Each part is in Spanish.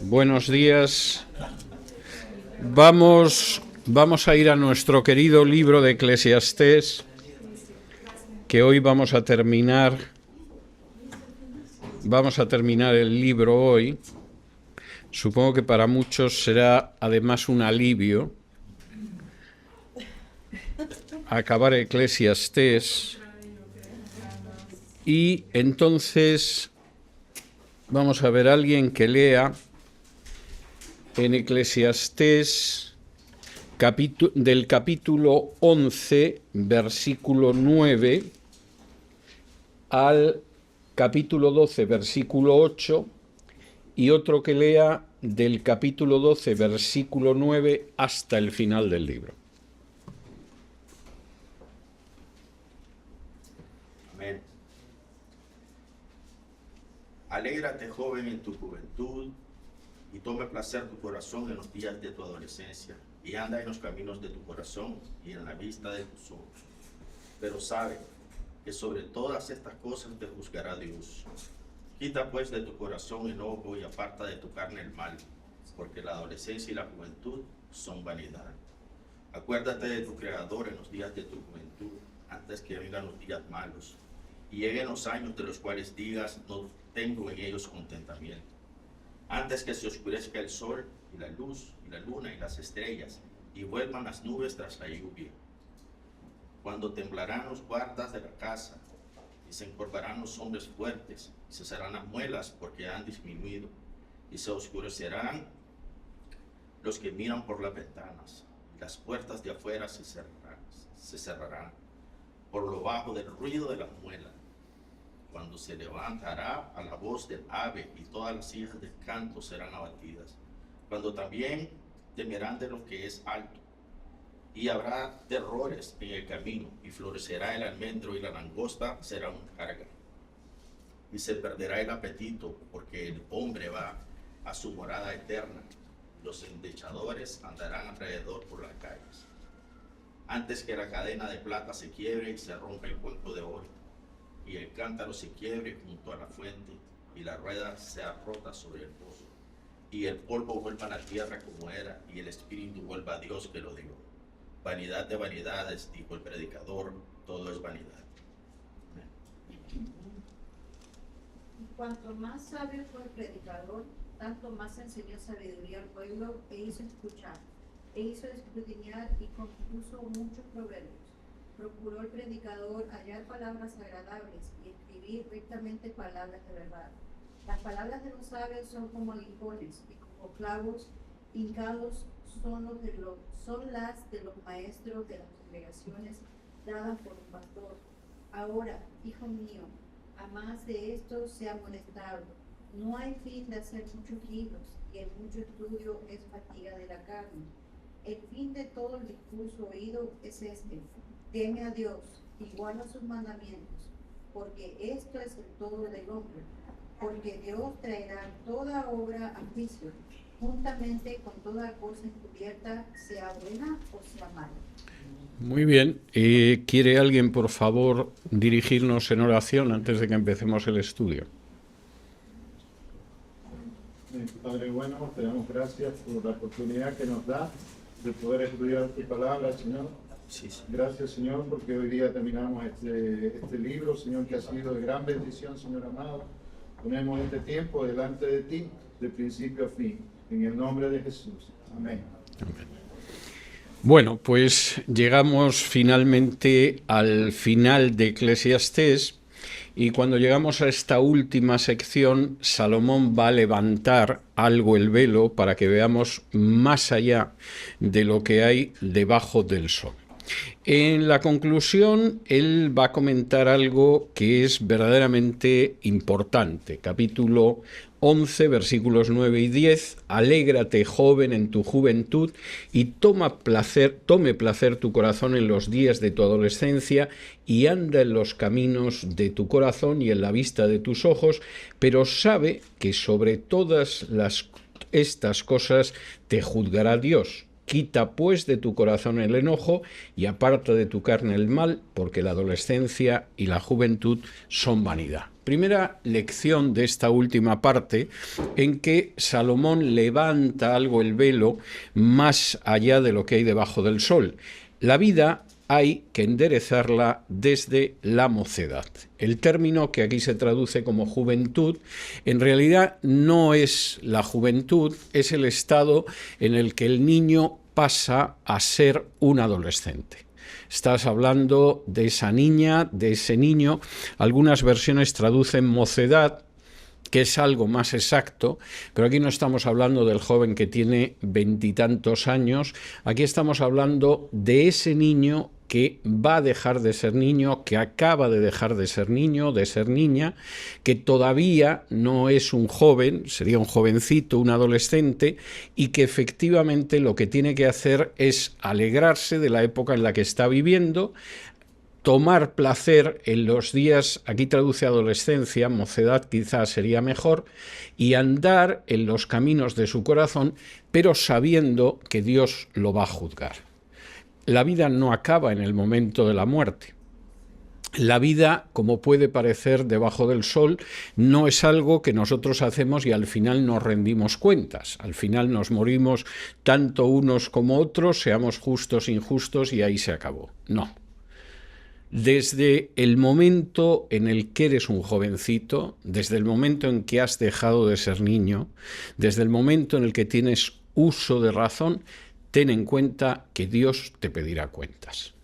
Buenos días. Vamos a ir a nuestro querido libro de Eclesiastés, que hoy vamos a terminar. Vamos a terminar el libro hoy. Supongo que para muchos será además un alivio acabar Eclesiastés. Y entonces vamos a ver a alguien que lea en Eclesiastés del capítulo 11, versículo 9, al capítulo 12, versículo 8, y otro que lea del capítulo 12, versículo 9, hasta el final del libro. Amén. Alégrate, joven, en tu juventud, y tome placer tu corazón en los días de tu adolescencia, y anda en los caminos de tu corazón y en la vista de tus ojos. Pero sabe que sobre todas estas cosas te juzgará Dios. Quita pues de tu corazón enojo y aparta de tu carne el mal, porque la adolescencia y la juventud son vanidad. Acuérdate de tu Creador en los días de tu juventud, antes que vengan los días malos, y lleguen los años de los cuales digas, no tengo en ellos contentamiento. Antes que se oscurezca el sol y la luz y la luna y las estrellas, y vuelvan las nubes tras la lluvia. Cuando temblarán los guardas de la casa, y se encorvarán los hombres fuertes, y cesarán las muelas porque han disminuido, y se oscurecerán los que miran por las ventanas, y las puertas de afuera se cerrarán por lo bajo del ruido de las muelas. Cuando se levantará a la voz del ave, y todas las hijas del canto serán abatidas. Cuando también temerán de lo que es alto, y habrá terrores en el camino, y florecerá el almendro, y la langosta será una carga. Y se perderá el apetito, porque el hombre va a su morada eterna. Los endechadores andarán alrededor por las calles. Antes que la cadena de plata se quiebre y se rompa el cuenco de oro, y el cántaro se quiebre junto a la fuente, y la rueda sea rota sobre el pozo, y el polvo vuelva a la tierra como era, y el espíritu vuelva a Dios que lo dio. Vanidad de vanidades, dijo el predicador, todo es vanidad. Y cuanto más sabio fue el predicador, tanto más enseñó sabiduría al pueblo, e hizo escuchar, e hizo escudriñar, y compuso muchos proverbios. Procuró el predicador hallar palabras agradables y escribir rectamente palabras de verdad. Las palabras de los sabios son como aguijones, y como clavos hincados son las de los maestros de las congregaciones dadas por un pastor. Ahora, hijo mío, a más de esto sea amonestado. No hay fin de hacer muchos libros, y el mucho estudio es fatiga de la carne. El fin de todo el discurso oído es este: teme a Dios y guarda sus mandamientos, porque esto es el todo del hombre. Porque Dios traerá toda obra a juicio, juntamente con toda cosa encubierta, sea buena o sea mala. Muy bien. ¿Quiere alguien, por favor, dirigirnos en oración antes de que empecemos el estudio? Padre bueno, te damos gracias por la oportunidad que nos da de poder estudiar tu palabra, Señor. Sí. Gracias, Señor, porque hoy día terminamos este libro, Señor, que ha sido de gran bendición, Señor amado. Ponemos este tiempo delante de ti, de principio a fin, en el nombre de Jesús. Amén. Bueno, pues llegamos finalmente al final de Eclesiastés, y cuando llegamos a esta última sección, Salomón va a levantar algo el velo para que veamos más allá de lo que hay debajo del sol. En la conclusión, él va a comentar algo que es verdaderamente importante. Capítulo 11, versículos 9 y 10. Alégrate, joven, en tu juventud, y tome placer tu corazón en los días de tu adolescencia, y anda en los caminos de tu corazón y en la vista de tus ojos, pero sabe que sobre todas estas cosas te juzgará Dios. Quita pues de tu corazón el enojo y aparta de tu carne el mal, porque la adolescencia y la juventud son vanidad. Primera lección de esta última parte, en que Salomón levanta algo el velo más allá de lo que hay debajo del sol. La vida hay que enderezarla desde la mocedad. El término que aquí se traduce como juventud, en realidad no es la juventud, es el estado en el que el niño pasa a ser un adolescente. Estás hablando de esa niña, de ese niño. Algunas versiones traducen mocedad, que es algo más exacto, pero aquí no estamos hablando del joven que tiene 20 y tantos años, aquí estamos hablando de ese niño que va a dejar de ser niño, que acaba de dejar de ser niño, de ser niña, que todavía no es un joven, sería un jovencito, un adolescente, y que efectivamente lo que tiene que hacer es alegrarse de la época en la que está viviendo, tomar placer en los días, aquí traduce adolescencia, mocedad quizás sería mejor, y andar en los caminos de su corazón, pero sabiendo que Dios lo va a juzgar. La vida no acaba en el momento de la muerte. La vida, como puede parecer debajo del sol, no es algo que nosotros hacemos y al final nos rendimos cuentas. Al final nos morimos tanto unos como otros, seamos justos, injustos, y ahí se acabó. No. Desde el momento en el que eres un jovencito, desde el momento en que has dejado de ser niño, desde el momento en el que tienes uso de razón, ten en cuenta que Dios te pedirá cuentas.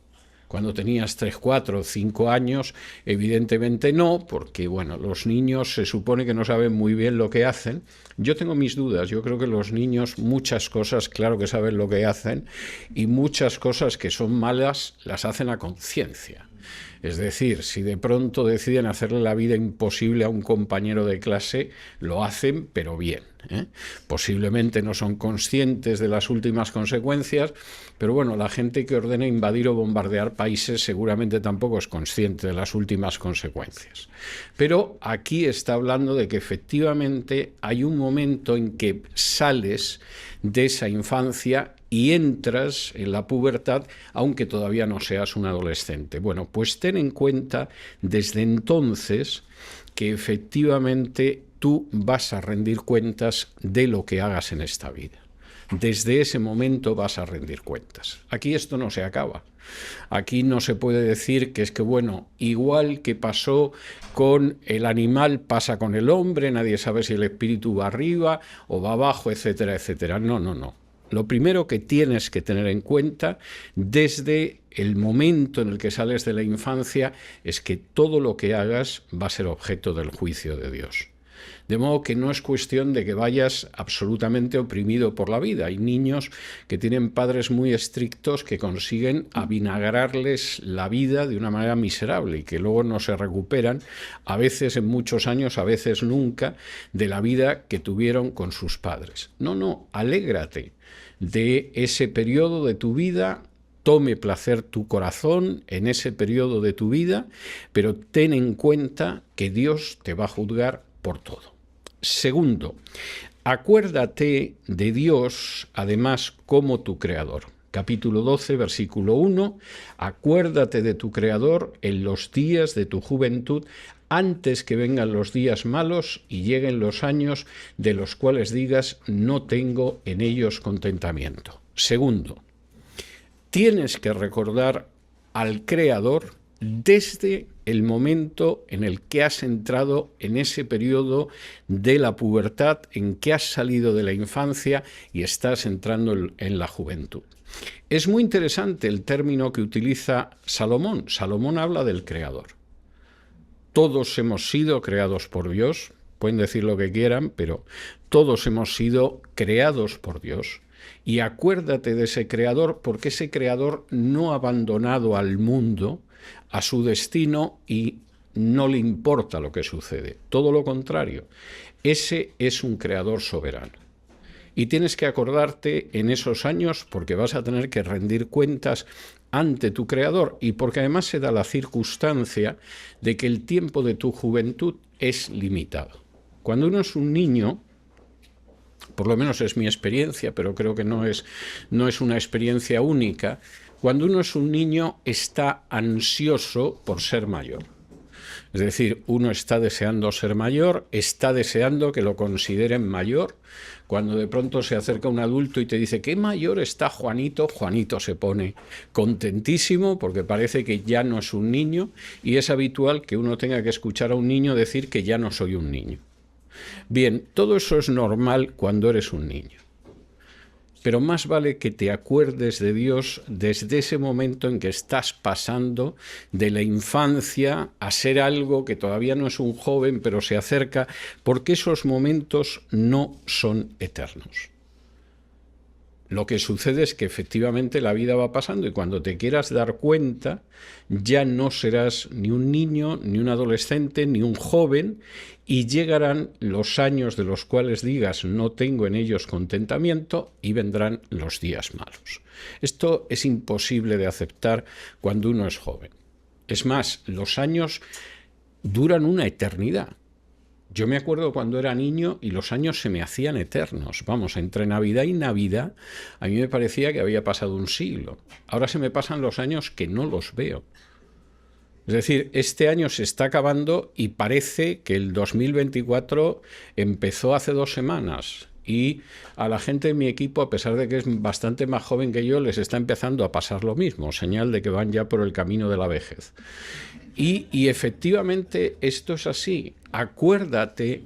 Cuando tenías 3, 4, 5 años, evidentemente no, porque bueno, los niños se supone que no saben muy bien lo que hacen. Yo tengo mis dudas, yo creo que los niños muchas cosas, claro que saben lo que hacen, y muchas cosas que son malas las hacen a conciencia. Es decir, si de pronto deciden hacerle la vida imposible a un compañero de clase, lo hacen, pero bien, ¿eh? Posiblemente no son conscientes de las últimas consecuencias, pero bueno, la gente que ordena invadir o bombardear países seguramente tampoco es consciente de las últimas consecuencias. Pero aquí está hablando de que efectivamente hay un momento en que sales de esa infancia y entras en la pubertad, aunque todavía no seas un adolescente. Bueno, pues ten en cuenta desde entonces que efectivamente tú vas a rendir cuentas de lo que hagas en esta vida. Desde ese momento vas a rendir cuentas. Aquí esto no se acaba. Aquí no se puede decir que es que, bueno, igual que pasó con el animal, pasa con el hombre, nadie sabe si el espíritu va arriba o va abajo, etcétera, etcétera. No, no, no. Lo primero que tienes que tener en cuenta desde el momento en el que sales de la infancia es que todo lo que hagas va a ser objeto del juicio de Dios. De modo que no es cuestión de que vayas absolutamente oprimido por la vida. Hay niños que tienen padres muy estrictos que consiguen avinagrarles la vida de una manera miserable y que luego no se recuperan, a veces en muchos años, a veces nunca, de la vida que tuvieron con sus padres. No, alégrate de ese periodo de tu vida. Tome placer tu corazón en ese periodo de tu vida, pero ten en cuenta que Dios te va a juzgar por todo. Segundo, acuérdate de Dios, además, como tu Creador. Capítulo 12, versículo 1, acuérdate de tu Creador en los días de tu juventud, antes que vengan los días malos y lleguen los años de los cuales digas, no tengo en ellos contentamiento. Segundo, tienes que recordar al Creador desde el momento en el que has entrado en ese periodo de la pubertad, en que has salido de la infancia y estás entrando en la juventud. Es muy interesante el término que utiliza Salomón. Salomón habla del Creador. Todos hemos sido creados por Dios, pueden decir lo que quieran, pero todos hemos sido creados por Dios. Y acuérdate de ese Creador, porque ese Creador no ha abandonado al mundo a su destino y no le importa lo que sucede. Todo lo contrario, ese es un Creador soberano. Y tienes que acordarte en esos años porque vas a tener que rendir cuentas ante tu Creador y porque además se da la circunstancia de que el tiempo de tu juventud es limitado. Cuando uno es un niño, por lo menos es mi experiencia, pero creo que no es una experiencia única, cuando uno es un niño está ansioso por ser mayor. Es decir, uno está deseando ser mayor, está deseando que lo consideren mayor. Cuando de pronto se acerca un adulto y te dice, ¿qué mayor está Juanito? Juanito se pone contentísimo porque parece que ya no es un niño, y es habitual que uno tenga que escuchar a un niño decir que ya no soy un niño. Bien, todo eso es normal cuando eres un niño. Pero más vale que te acuerdes de Dios desde ese momento en que estás pasando de la infancia a ser algo que todavía no es un joven, pero se acerca, porque esos momentos no son eternos. Lo que sucede es que efectivamente la vida va pasando y cuando te quieras dar cuenta ya no serás ni un niño, ni un adolescente, ni un joven, y llegarán los años de los cuales digas no tengo en ellos contentamiento y vendrán los días malos. Esto es imposible de aceptar cuando uno es joven. Es más, los años duran una eternidad. Yo me acuerdo cuando era niño y los años se me hacían eternos. Vamos, entre Navidad y Navidad a mí me parecía que había pasado un siglo. Ahora se me pasan los años que no los veo. Es decir, este año se está acabando y parece que el 2024 empezó hace 2 semanas. Y a la gente de mi equipo, a pesar de que es bastante más joven que yo, les está empezando a pasar lo mismo, señal de que van ya por el camino de la vejez. Y efectivamente esto es así. Acuérdate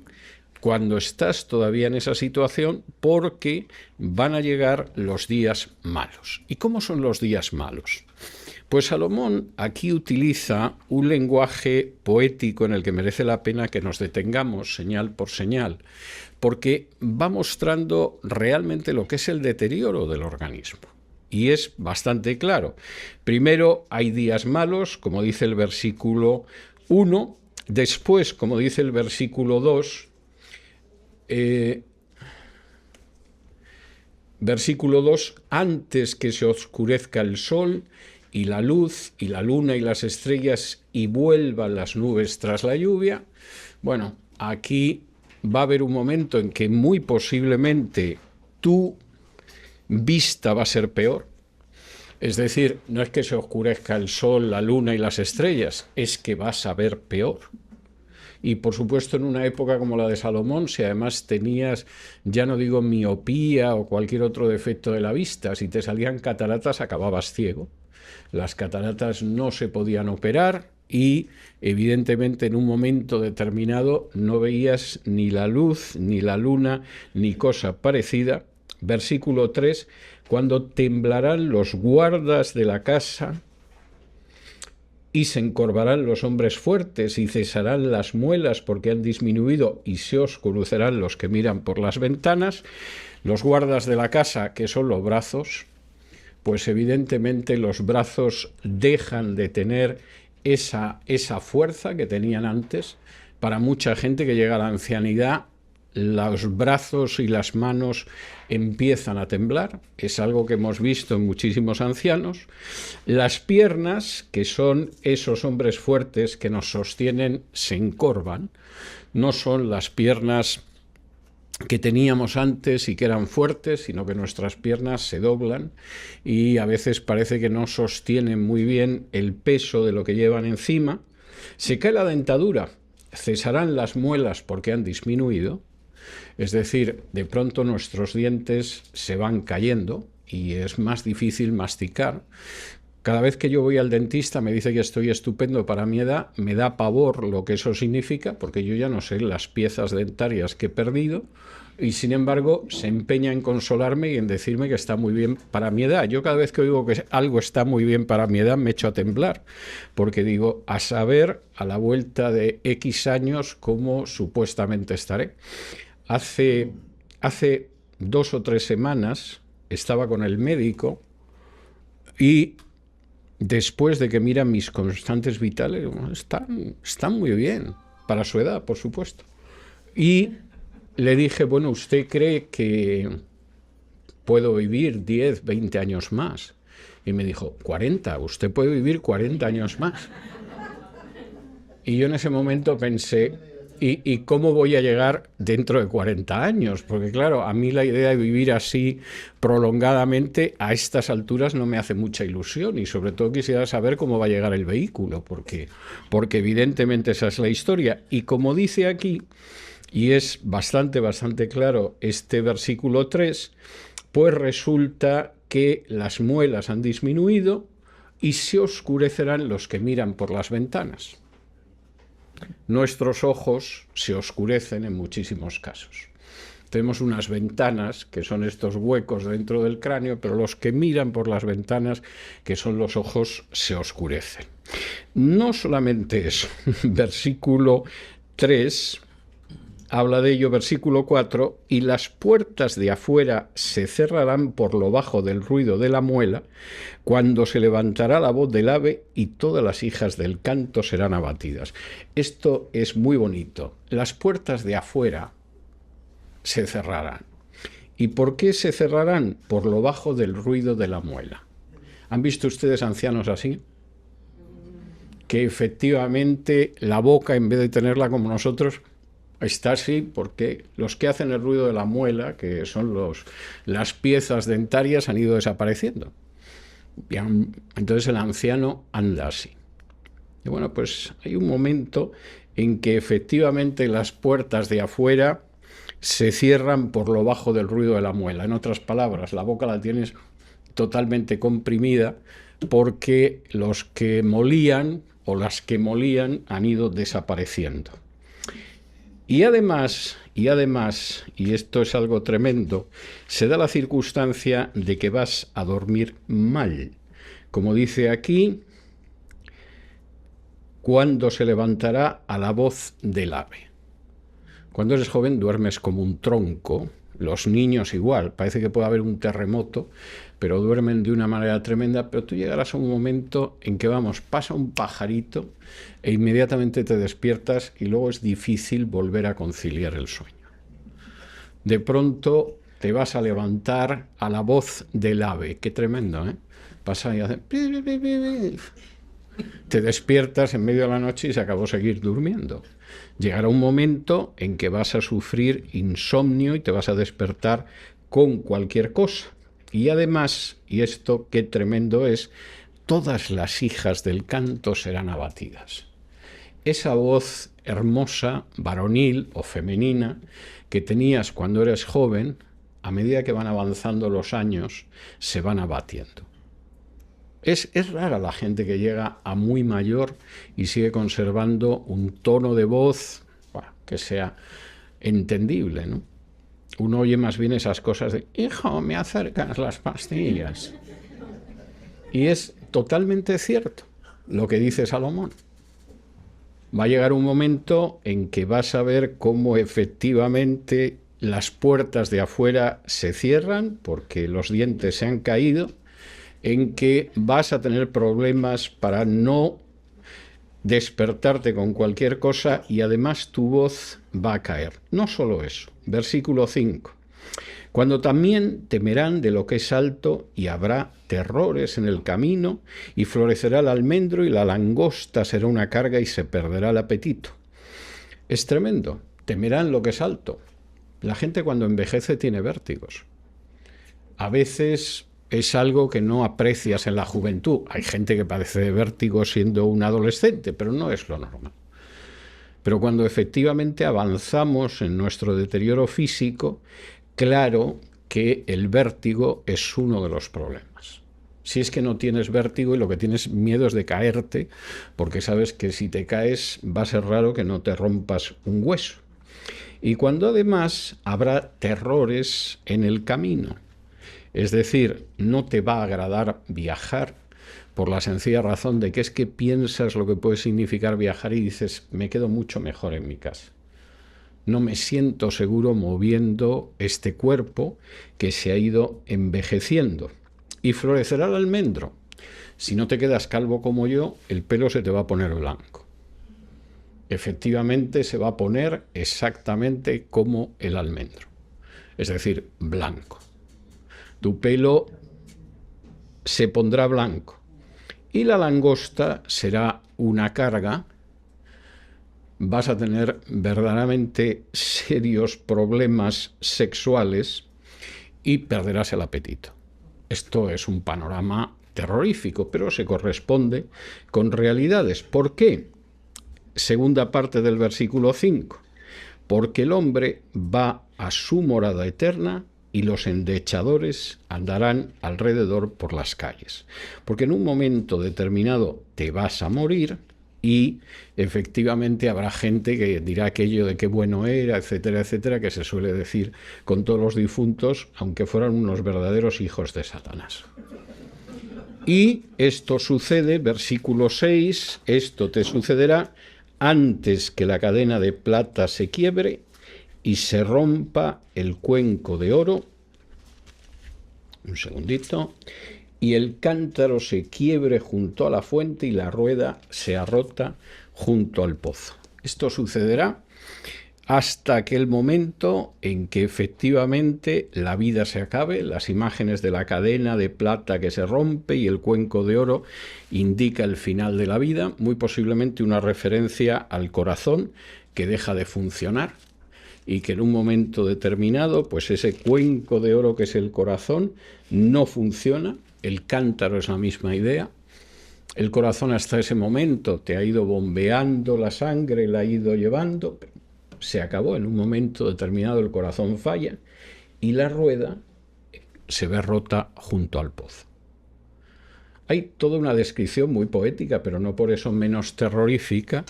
cuando estás todavía en esa situación, porque van a llegar los días malos. ¿Y cómo son los días malos? Pues Salomón aquí utiliza un lenguaje poético en el que merece la pena que nos detengamos señal por señal, porque va mostrando realmente lo que es el deterioro del organismo. Y es bastante claro. Primero hay días malos, como dice el versículo 1, después, como dice el versículo 2, versículo 2, antes que se oscurezca el sol y la luz y la luna y las estrellas y vuelvan las nubes tras la lluvia. Bueno, aquí va a haber un momento en que muy posiblemente tu vista va a ser peor. Es decir, no es que se oscurezca el sol, la luna y las estrellas, es que vas a ver peor. Y por supuesto en una época como la de Salomón, si además tenías, ya no digo miopía o cualquier otro defecto de la vista, si te salían cataratas acababas ciego. Las cataratas no se podían operar y evidentemente en un momento determinado no veías ni la luz, ni la luna, ni cosa parecida. Versículo 3, cuando temblarán los guardas de la casa y se encorvarán los hombres fuertes y cesarán las muelas porque han disminuido y se oscurecerán los que miran por las ventanas. Los guardas de la casa, que son los brazos, pues evidentemente los brazos dejan de tener esa fuerza que tenían antes. Para mucha gente que llega a la ancianidad, los brazos y las manos empiezan a temblar, es algo que hemos visto en muchísimos ancianos. Las piernas, que son esos hombres fuertes que nos sostienen, se encorvan, no son las piernas que teníamos antes y que eran fuertes, sino que nuestras piernas se doblan y a veces parece que no sostienen muy bien el peso de lo que llevan encima. Se cae la dentadura, cesarán las muelas porque han disminuido. Es decir, de pronto nuestros dientes se van cayendo y es más difícil masticar. Cada vez que yo voy al dentista me dice que estoy estupendo para mi edad, me da pavor lo que eso significa, porque yo ya no sé las piezas dentarias que he perdido, y sin embargo se empeña en consolarme y en decirme que está muy bien para mi edad. Yo cada vez que oigo que algo está muy bien para mi edad me echo a temblar, porque digo, a saber a la vuelta de X años cómo supuestamente estaré. Hace 2 o 3 semanas estaba con el médico y después de que miran mis constantes vitales, están muy bien, para su edad, por supuesto. Y le dije, bueno, ¿usted cree que puedo vivir 10, 20 años más? Y me dijo, 40, usted puede vivir 40 años más. Y yo en ese momento pensé, ¿Y cómo voy a llegar dentro de 40 años? Porque claro, a mí la idea de vivir así prolongadamente a estas alturas no me hace mucha ilusión, y sobre todo quisiera saber cómo va a llegar el vehículo, porque evidentemente esa es la historia. Y como dice aquí, y es bastante claro este versículo 3, pues resulta que las muelas han disminuido y se oscurecerán los que miran por las ventanas. Nuestros ojos se oscurecen en muchísimos casos. Tenemos unas ventanas, que son estos huecos dentro del cráneo, pero los que miran por las ventanas, que son los ojos, se oscurecen. No solamente eso, versículo 3 habla de ello, versículo 4, y las puertas de afuera se cerrarán por lo bajo del ruido de la muela, cuando se levantará la voz del ave y todas las hijas del canto serán abatidas. Esto es muy bonito. Las puertas de afuera se cerrarán. ¿Y por qué se cerrarán? Por lo bajo del ruido de la muela. ¿Han visto ustedes ancianos así? Que efectivamente la boca, en vez de tenerla como nosotros, está así, porque los que hacen el ruido de la muela, que son las piezas dentarias, han ido desapareciendo. Entonces el anciano anda así. Y bueno, pues hay un momento en que efectivamente las puertas de afuera se cierran por lo bajo del ruido de la muela. En otras palabras, la boca la tienes totalmente comprimida porque los que molían o las que molían han ido desapareciendo. Y además, y esto es algo tremendo, se da la circunstancia de que vas a dormir mal. Como dice aquí, cuando se levantará a la voz del ave. Cuando eres joven duermes como un tronco, los niños igual, parece que puede haber un terremoto, pero duermen de una manera tremenda, pero tú llegarás a un momento en que, pasa un pajarito e inmediatamente te despiertas y luego es difícil volver a conciliar el sueño. De pronto te vas a levantar a la voz del ave, qué tremendo, ¿eh? Pasa y hace... Te despiertas en medio de la noche y se acabó seguir durmiendo. Llegará un momento en que vas a sufrir insomnio y te vas a despertar con cualquier cosa. Y además, y esto qué tremendo es, todas las hijas del canto serán abatidas. Esa voz hermosa, varonil o femenina, que tenías cuando eres joven, a medida que van avanzando los años, se van abatiendo. Es rara la gente que llega a muy mayor y sigue conservando un tono de voz que sea entendible, ¿no? Uno oye más bien esas cosas de, hijo, me acercas las pastillas. Y es totalmente cierto lo que dice Salomón. Va a llegar un momento en que vas a ver cómo efectivamente las puertas de afuera se cierran porque los dientes se han caído, en que vas a tener problemas para no despertarte con cualquier cosa y además tu voz va a caer. No solo eso, versículo 5. Cuando también temerán de lo que es alto y habrá terrores en el camino y florecerá el almendro y la langosta será una carga y se perderá el apetito. Es tremendo, temerán lo que es alto. La gente cuando envejece tiene vértigos. A veces es algo que no aprecias en la juventud. Hay gente que padece de vértigo siendo un adolescente, pero no es lo normal. Pero cuando efectivamente avanzamos en nuestro deterioro físico, claro que el vértigo es uno de los problemas. Si es que no tienes vértigo y lo que tienes miedo es de caerte, porque sabes que si te caes va a ser raro que no te rompas un hueso. Y cuando además habrá terrores en el camino, es decir, no te va a agradar viajar por la sencilla razón de que es que piensas lo que puede significar viajar y dices, me quedo mucho mejor en mi casa. No me siento seguro moviendo este cuerpo que se ha ido envejeciendo. Y florecerá el almendro. Si no te quedas calvo como yo, el pelo se te va a poner blanco. Efectivamente se va a poner exactamente como el almendro. Es decir, blanco. Tu pelo se pondrá blanco y la langosta será una carga vas a tener verdaderamente serios problemas sexuales y perderás el apetito. Esto es un panorama terrorífico, pero se corresponde con realidades. ¿Por qué? Segunda parte del versículo 5. Porque el hombre va a su morada eterna y los endechadores andarán alrededor por las calles. Porque en un momento determinado te vas a morir y efectivamente habrá gente que dirá aquello de qué bueno era, etcétera, etcétera, que se suele decir con todos los difuntos, aunque fueran unos verdaderos hijos de Satanás. Y esto sucede, versículo 6, esto te sucederá antes que la cadena de plata se quiebre y se rompa el cuenco de oro, un segundito, y el cántaro se quiebre junto a la fuente y la rueda sea rota junto al pozo. Esto sucederá hasta aquel momento en que efectivamente la vida se acabe. Las imágenes de la cadena de plata que se rompe y el cuenco de oro indica el final de la vida, muy posiblemente una referencia al corazón que deja de funcionar y que en un momento determinado, pues ese cuenco de oro que es el corazón no funciona. El cántaro es la misma idea. El corazón hasta ese momento te ha ido bombeando la sangre, la ha ido llevando, pero se acabó. En un momento determinado el corazón falla y la rueda se ve rota junto al pozo. Hay toda una descripción muy poética, pero no por eso menos terrorífica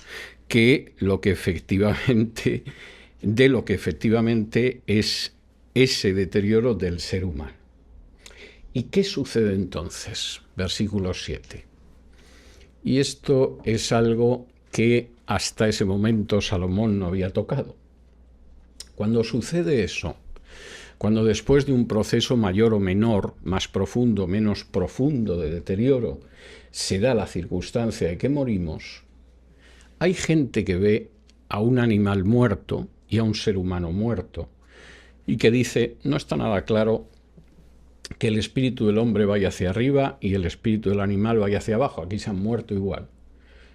que lo que efectivamente, de lo que efectivamente es ese deterioro del ser humano. ¿Y qué sucede entonces? Versículo 7. Y esto es algo que hasta ese momento Salomón no había tocado. Cuando sucede eso, cuando después de un proceso mayor o menor, más profundo, menos profundo de deterioro, se da la circunstancia de que morimos, hay gente que ve a un animal muerto y a un ser humano muerto y que dice, no está nada claro que el espíritu del hombre vaya hacia arriba y el espíritu del animal vaya hacia abajo. Aquí se han muerto igual.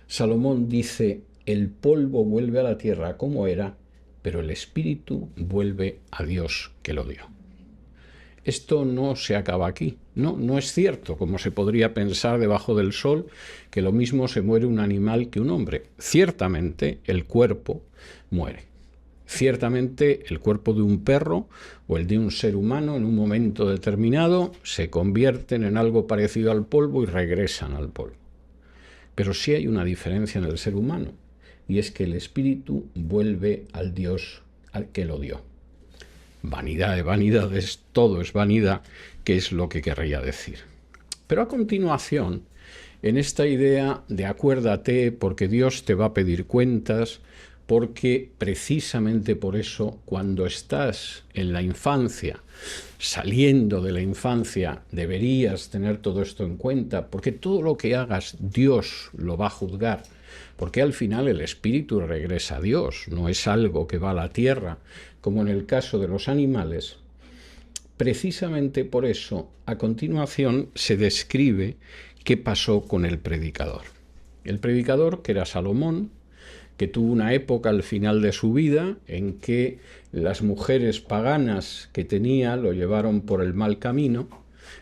Salomón dice, el polvo vuelve a la tierra como era, pero el espíritu vuelve a Dios que lo dio. Esto no se acaba aquí. No es cierto, como se podría pensar debajo del sol, que lo mismo se muere un animal que un hombre. Ciertamente el cuerpo muere. Ciertamente el cuerpo de un perro o el de un ser humano en un momento determinado se convierten en algo parecido al polvo y regresan al polvo. Pero sí hay una diferencia en el ser humano, y es que el espíritu vuelve al Dios al que lo dio. Vanidad de vanidades, todo es vanidad, que es lo que querría decir. Pero a continuación, en esta idea de acuérdate porque Dios te va a pedir cuentas, porque precisamente por eso cuando estás en la infancia, saliendo de la infancia, deberías tener todo esto en cuenta, porque todo lo que hagas Dios lo va a juzgar, porque al final el espíritu regresa a Dios, no es algo que va a la tierra, como en el caso de los animales. Precisamente por eso, a continuación se describe qué pasó con el predicador. El predicador, que era Salomón, que tuvo una época al final de su vida en que las mujeres paganas que tenía lo llevaron por el mal camino,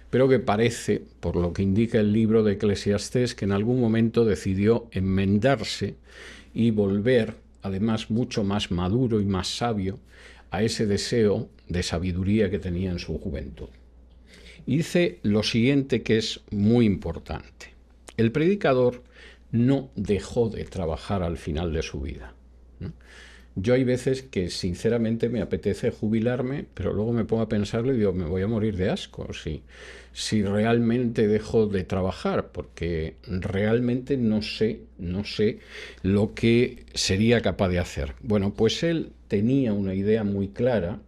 pero que parece, por lo que indica el libro de Eclesiastés, que en algún momento decidió enmendarse y volver, además mucho más maduro y más sabio, a ese deseo de sabiduría que tenía en su juventud. Y dice lo siguiente que es muy importante. El predicador no dejó de trabajar al final de su vida. Yo hay veces que sinceramente me apetece jubilarme, pero luego me pongo a pensarlo y digo, me voy a morir de asco si realmente dejo de trabajar, porque realmente no sé lo que sería capaz de hacer. Bueno, pues él tenía una idea muy clara,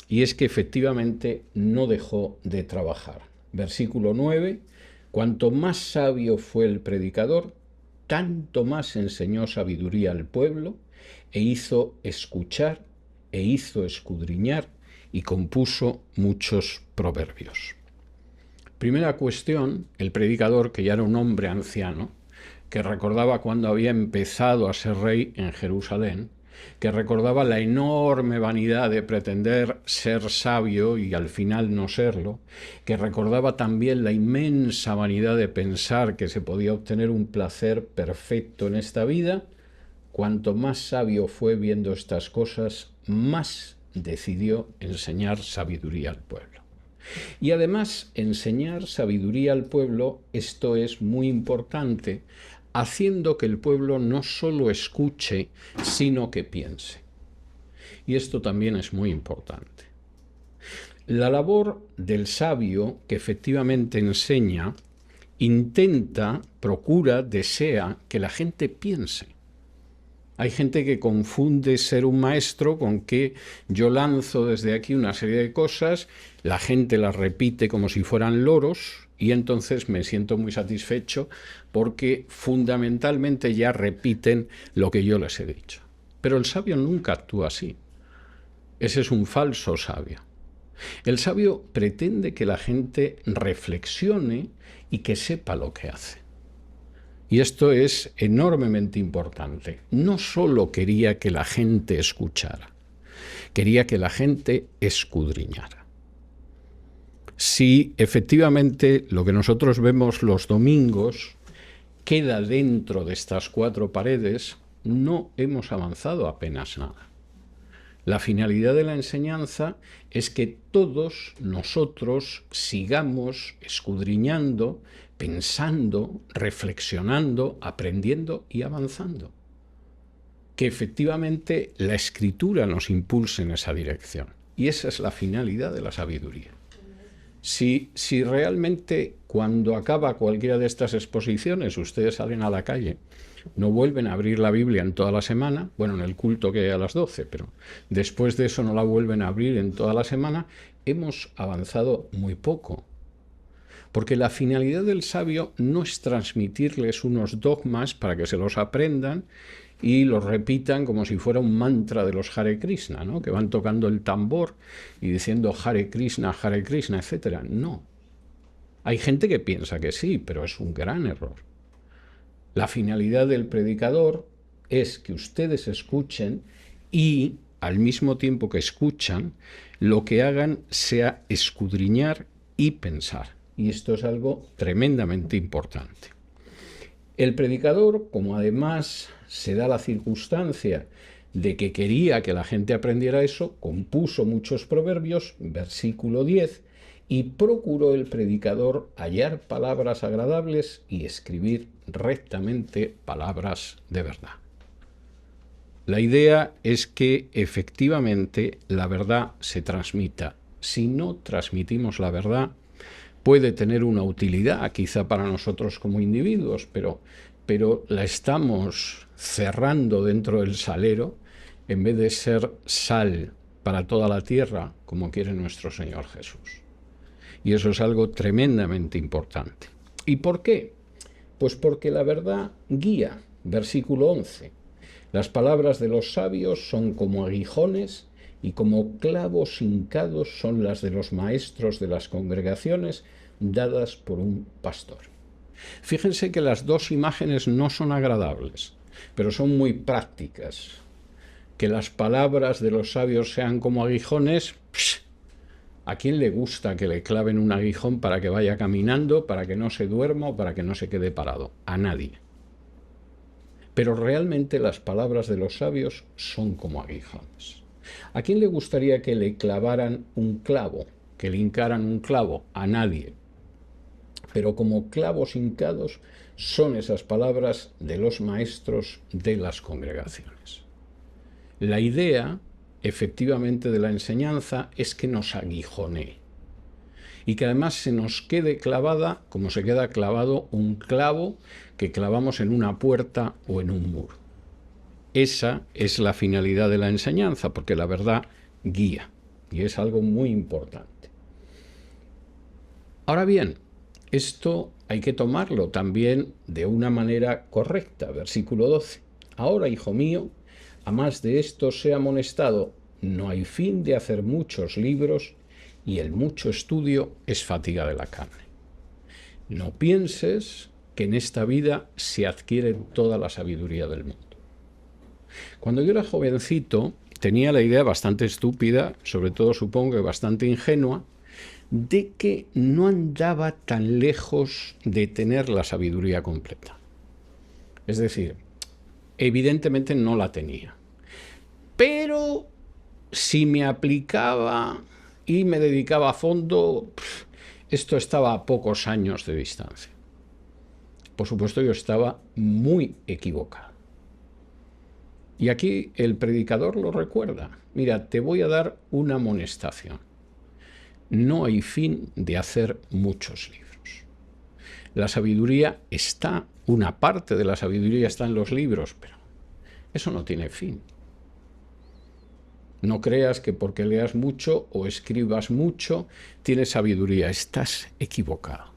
y es que efectivamente no dejó de trabajar. Versículo 9, cuanto más sabio fue el predicador, tanto más enseñó sabiduría al pueblo, e hizo escuchar, e hizo escudriñar, y compuso muchos proverbios. Primera cuestión, el predicador, que ya era un hombre anciano, que recordaba cuando había empezado a ser rey en Jerusalén, que recordaba la enorme vanidad de pretender ser sabio y al final no serlo, que recordaba también la inmensa vanidad de pensar que se podía obtener un placer perfecto en esta vida. Cuanto más sabio fue viendo estas cosas, más decidió enseñar sabiduría al pueblo. Y además, enseñar sabiduría al pueblo, esto es muy importante, haciendo que el pueblo no solo escuche, sino que piense. Y esto también es muy importante. La labor del sabio, que efectivamente enseña, intenta, procura, desea que la gente piense. Hay gente que confunde ser un maestro con que yo lanzo desde aquí una serie de cosas, la gente las repite como si fueran loros y entonces me siento muy satisfecho porque fundamentalmente ya repiten lo que yo les he dicho. Pero el sabio nunca actúa así. Ese es un falso sabio. El sabio pretende que la gente reflexione y que sepa lo que hace. Y esto es enormemente importante. No solo quería que la gente escuchara, quería que la gente escudriñara. Si efectivamente lo que nosotros vemos los domingos queda dentro de estas 4 paredes, no hemos avanzado apenas nada. La finalidad de la enseñanza es que todos nosotros sigamos escudriñando, pensando, reflexionando, aprendiendo y avanzando. Que efectivamente la Escritura nos impulse en esa dirección. Y esa es la finalidad de la sabiduría. Si realmente cuando acaba cualquiera de estas exposiciones ustedes salen a la calle, no vuelven a abrir la Biblia en toda la semana, bueno, en el culto que hay a las 12, pero después de eso no la vuelven a abrir en toda la semana, hemos avanzado muy poco. Porque la finalidad del sabio no es transmitirles unos dogmas para que se los aprendan y los repitan como si fuera un mantra de los Hare Krishna, ¿no? Que van tocando el tambor y diciendo Hare Krishna, etc. No. Hay gente que piensa que sí, pero es un gran error. La finalidad del predicador es que ustedes escuchen y, al mismo tiempo que escuchan, lo que hagan sea escudriñar y pensar. Y esto es algo tremendamente importante. El predicador, como además se da la circunstancia de que quería que la gente aprendiera eso, compuso muchos proverbios, versículo 10, y procuró el predicador hallar palabras agradables y escribir rectamente palabras de verdad. La idea es que efectivamente la verdad se transmita. Si no transmitimos la verdad, puede tener una utilidad quizá para nosotros como individuos, pero la estamos cerrando dentro del salero en vez de ser sal para toda la tierra, como quiere nuestro Señor Jesús. Y eso es algo tremendamente importante. ¿Y por qué? Pues porque la verdad guía. Versículo 11. Las palabras de los sabios son como aguijones y como clavos hincados son las de los maestros de las congregaciones dadas por un pastor. Fíjense que las dos imágenes no son agradables, pero son muy prácticas. Que las palabras de los sabios sean como aguijones, ¿a quién le gusta que le claven un aguijón para que vaya caminando, para que no se duerma o para que no se quede parado? A nadie. Pero realmente las palabras de los sabios son como aguijones. ¿A quién le gustaría que le clavaran un clavo, que le hincaran un clavo? A nadie. Pero como clavos hincados son esas palabras de los maestros de las congregaciones. La idea, efectivamente, de la enseñanza es que nos aguijonee y que además se nos quede clavada como se queda clavado un clavo que clavamos en una puerta o en un muro. Esa es la finalidad de la enseñanza, porque la verdad guía y es algo muy importante. Ahora bien, esto hay que tomarlo también de una manera correcta. Versículo 12. Ahora, hijo mío, a más de esto sea amonestado, no hay fin de hacer muchos libros y el mucho estudio es fatiga de la carne. No pienses que en esta vida se adquiere toda la sabiduría del mundo. Cuando yo era jovencito, tenía la idea bastante estúpida, sobre todo supongo que bastante ingenua, de que no andaba tan lejos de tener la sabiduría completa. Es decir, evidentemente no la tenía. Pero si me aplicaba y me dedicaba a fondo, esto estaba a pocos años de distancia. Por supuesto, yo estaba muy equivocado. Y aquí el predicador lo recuerda. Mira, te voy a dar una amonestación. No hay fin de hacer muchos libros. La sabiduría está, una parte de la sabiduría está en los libros, pero eso no tiene fin. No creas que porque leas mucho o escribas mucho tienes sabiduría. Estás equivocado.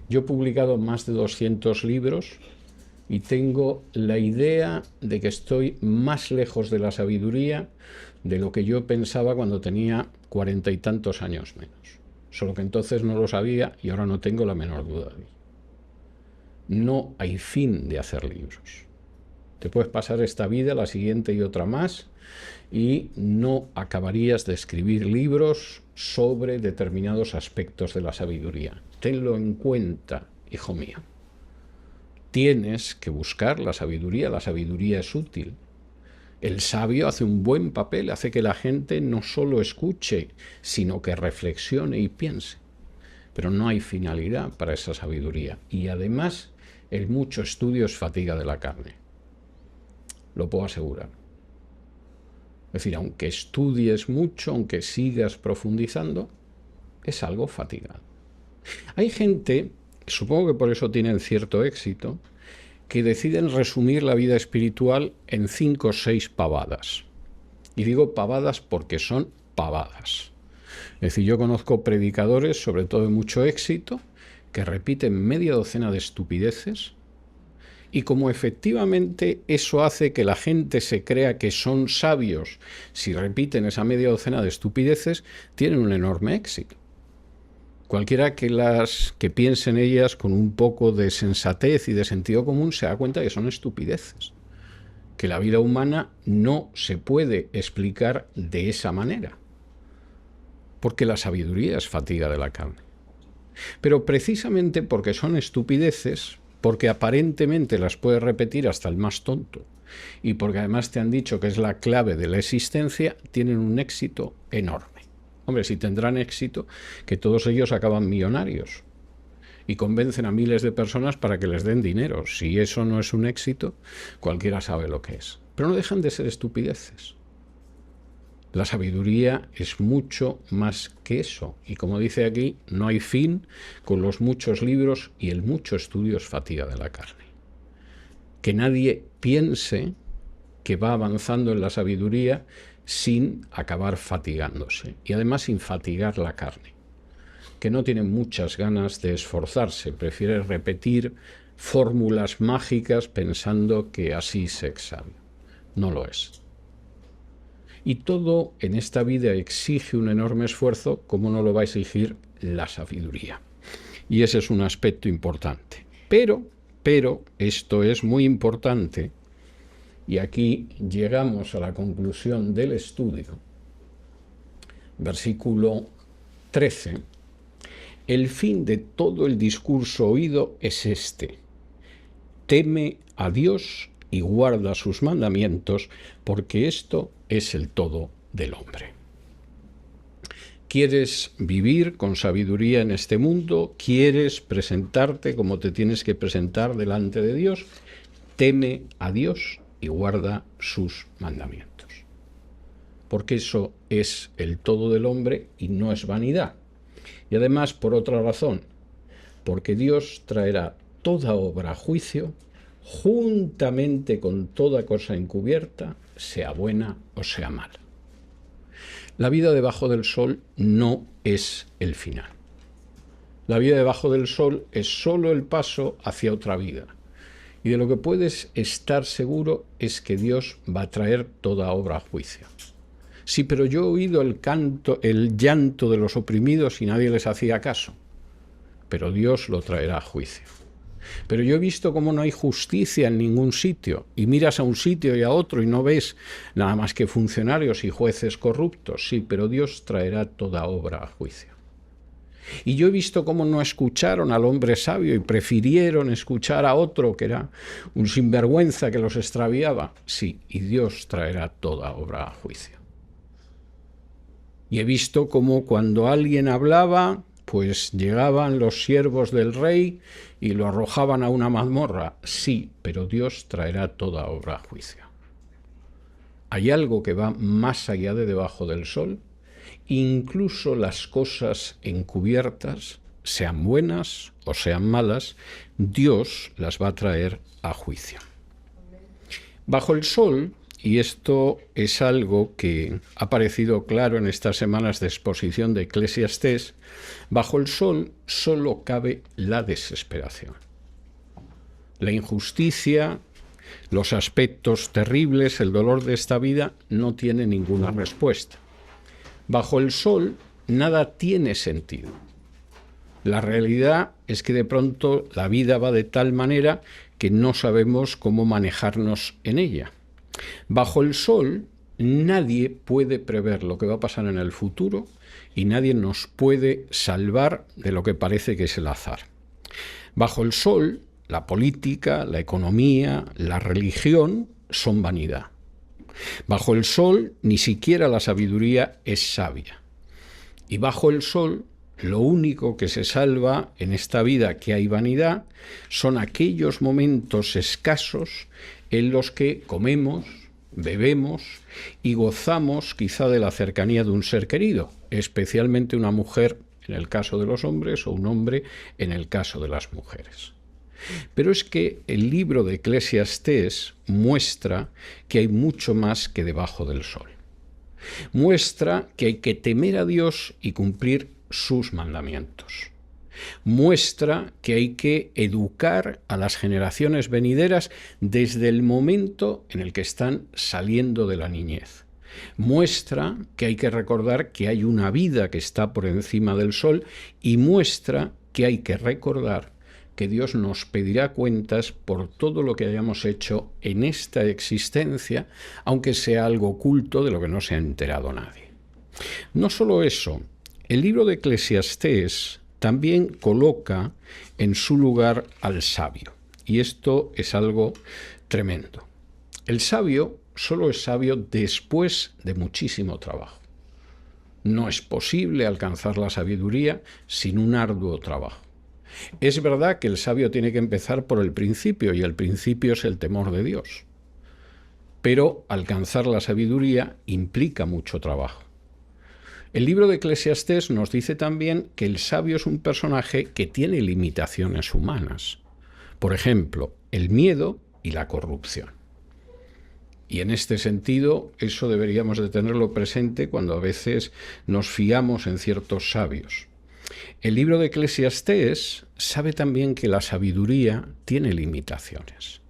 Yo he publicado más de 200 libros y tengo la idea de que estoy más lejos de la sabiduría de lo que yo pensaba cuando tenía 40 y tantos años menos. Solo que entonces no lo sabía y ahora no tengo la menor duda de ello. No hay fin de hacer libros. Te puedes pasar esta vida, la siguiente y otra más, y no acabarías de escribir libros sobre determinados aspectos de la sabiduría. Tenlo en cuenta, hijo mío. Tienes que buscar la sabiduría es útil. El sabio hace un buen papel, hace que la gente no solo escuche, sino que reflexione y piense. Pero no hay finalidad para esa sabiduría. Y además, el mucho estudio es fatiga de la carne. Lo puedo asegurar. Es decir, aunque estudies mucho, aunque sigas profundizando, es algo fatigado. Hay gente, supongo que por eso tienen cierto éxito, que deciden resumir la vida espiritual en 5 o 6 pavadas. Y digo pavadas porque son pavadas. Es decir, yo conozco predicadores, sobre todo de mucho éxito, que repiten media docena de estupideces, y como efectivamente eso hace que la gente se crea que son sabios si repiten esa media docena de estupideces, tienen un enorme éxito. Cualquiera que piense en ellas con un poco de sensatez y de sentido común se da cuenta que son estupideces, que la vida humana no se puede explicar de esa manera, porque la sabiduría es fatiga de la carne. Pero precisamente porque son estupideces, porque aparentemente las puedes repetir hasta el más tonto, y porque además te han dicho que es la clave de la existencia, tienen un éxito enorme. Hombre, si tendrán éxito, que todos ellos acaban millonarios y convencen a miles de personas para que les den dinero. Si eso no es un éxito, cualquiera sabe lo que es. Pero no dejan de ser estupideces. La sabiduría es mucho más que eso. Y como dice aquí, no hay fin con los muchos libros y el mucho estudio es fatiga de la carne. Que nadie piense que va avanzando en la sabiduría sin acabar fatigándose. Y además sin fatigar la carne. Que no tiene muchas ganas de esforzarse. Prefiere repetir fórmulas mágicas pensando que así se es sabio. No lo es. Y todo en esta vida exige un enorme esfuerzo, como no lo va a exigir la sabiduría. Y ese es un aspecto importante. Pero esto es muy importante, y aquí llegamos a la conclusión del estudio. Versículo 13. El fin de todo el discurso oído es este: teme a Dios y guarda sus mandamientos, porque esto es el todo del hombre. ¿Quieres vivir con sabiduría en este mundo? ¿Quieres presentarte como te tienes que presentar delante de Dios? Teme a Dios y guarda sus mandamientos. Porque eso es el todo del hombre y no es vanidad. Y además, por otra razón, porque Dios traerá toda obra a juicio, juntamente con toda cosa encubierta, sea buena o sea mala. La vida debajo del sol no es el final. La vida debajo del sol es solo el paso hacia otra vida. Y de lo que puedes estar seguro es que Dios va a traer toda obra a juicio. Sí, pero yo he oído el llanto de los oprimidos y nadie les hacía caso. Pero Dios lo traerá a juicio. Pero yo he visto cómo no hay justicia en ningún sitio, y miras a un sitio y a otro y no ves nada más que funcionarios y jueces corruptos. Sí, pero Dios traerá toda obra a juicio. Y yo he visto cómo no escucharon al hombre sabio y prefirieron escuchar a otro que era un sinvergüenza que los extraviaba. Sí, y Dios traerá toda obra a juicio. Y he visto cómo cuando alguien hablaba, pues llegaban los siervos del rey y lo arrojaban a una mazmorra. Sí, pero Dios traerá toda obra a juicio. Hay algo que va más allá de debajo del sol. Incluso las cosas encubiertas, sean buenas o sean malas, Dios las va a traer a juicio. Bajo el sol, y esto es algo que ha aparecido claro en estas semanas de exposición de Eclesiastés, bajo el sol solo cabe la desesperación. La injusticia, los aspectos terribles, el dolor de esta vida no tiene ninguna respuesta. Bajo el sol nada tiene sentido. La realidad es que de pronto la vida va de tal manera que no sabemos cómo manejarnos en ella. Bajo el sol nadie puede prever lo que va a pasar en el futuro y nadie nos puede salvar de lo que parece que es el azar. Bajo el sol la política, la economía, la religión son vanidad. Bajo el sol ni siquiera la sabiduría es sabia. Y bajo el sol lo único que se salva en esta vida que hay vanidad son aquellos momentos escasos en los que comemos, bebemos y gozamos quizá de la cercanía de un ser querido, especialmente una mujer en el caso de los hombres o un hombre en el caso de las mujeres. Pero es que el libro de Eclesiastés muestra que hay mucho más que debajo del sol. Muestra que hay que temer a Dios y cumplir sus mandamientos. Muestra que hay que educar a las generaciones venideras desde el momento en el que están saliendo de la niñez. Muestra que hay que recordar que hay una vida que está por encima del sol y muestra que hay que recordar que Dios nos pedirá cuentas por todo lo que hayamos hecho en esta existencia, aunque sea algo oculto de lo que no se ha enterado nadie. No solo eso, el libro de Eclesiastés también coloca en su lugar al sabio, y esto es algo tremendo. El sabio solo es sabio después de muchísimo trabajo. No es posible alcanzar la sabiduría sin un arduo trabajo. Es verdad que el sabio tiene que empezar por el principio, y el principio es el temor de Dios. Pero alcanzar la sabiduría implica mucho trabajo. El libro de Eclesiastés nos dice también que el sabio es un personaje que tiene limitaciones humanas. Por ejemplo, el miedo y la corrupción. Y en este sentido, eso deberíamos de tenerlo presente cuando a veces nos fiamos en ciertos sabios. El libro de Eclesiastés sabe también que la sabiduría tiene limitaciones.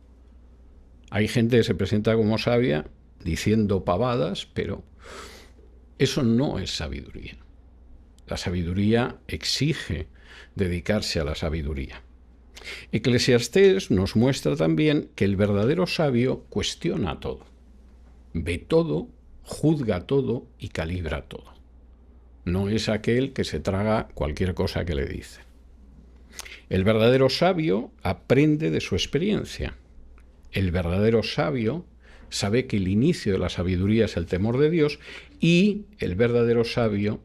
Hay gente que se presenta como sabia diciendo pavadas, pero eso no es sabiduría. La sabiduría exige dedicarse a la sabiduría. Eclesiastés nos muestra también que el verdadero sabio cuestiona todo, ve todo, juzga todo y calibra todo. No es aquel que se traga cualquier cosa que le dice. El verdadero sabio aprende de su experiencia. El verdadero sabio sabe que el inicio de la sabiduría es el temor de Dios, y el verdadero sabio